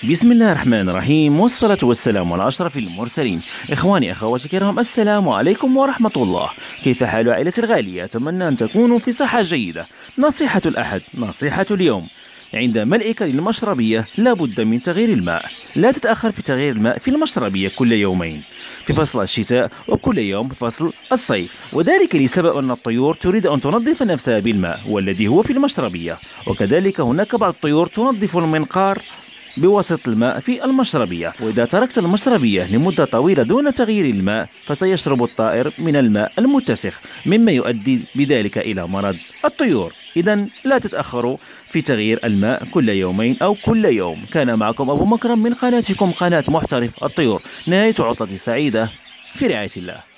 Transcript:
بسم الله الرحمن الرحيم، والصلاة والسلام على أشرف المرسلين. إخواني أخواتي الكرام، السلام عليكم ورحمة الله. كيف حال عائلتي الغالية؟ أتمنى أن تكونوا في صحة جيدة. نصيحة الأحد، نصيحة اليوم: عند ملئك للمشربية لابد من تغيير الماء. لا تتأخر في تغيير الماء في المشربية كل يومين في فصل الشتاء، وكل يوم في فصل الصيف، وذلك لسبب أن الطيور تريد أن تنظف نفسها بالماء والذي هو في المشربية، وكذلك هناك بعض الطيور تنظف المنقار بواسطة الماء في المشربية. وإذا تركت المشربية لمدة طويلة دون تغيير الماء فسيشرب الطائر من الماء المتسخ، مما يؤدي بذلك إلى مرض الطيور. إذا لا تتأخروا في تغيير الماء كل يومين أو كل يوم. كان معكم أبو مكرم من قناتكم قناة محترف الطيور. نهاية عطلة سعيدة، في رعاية الله.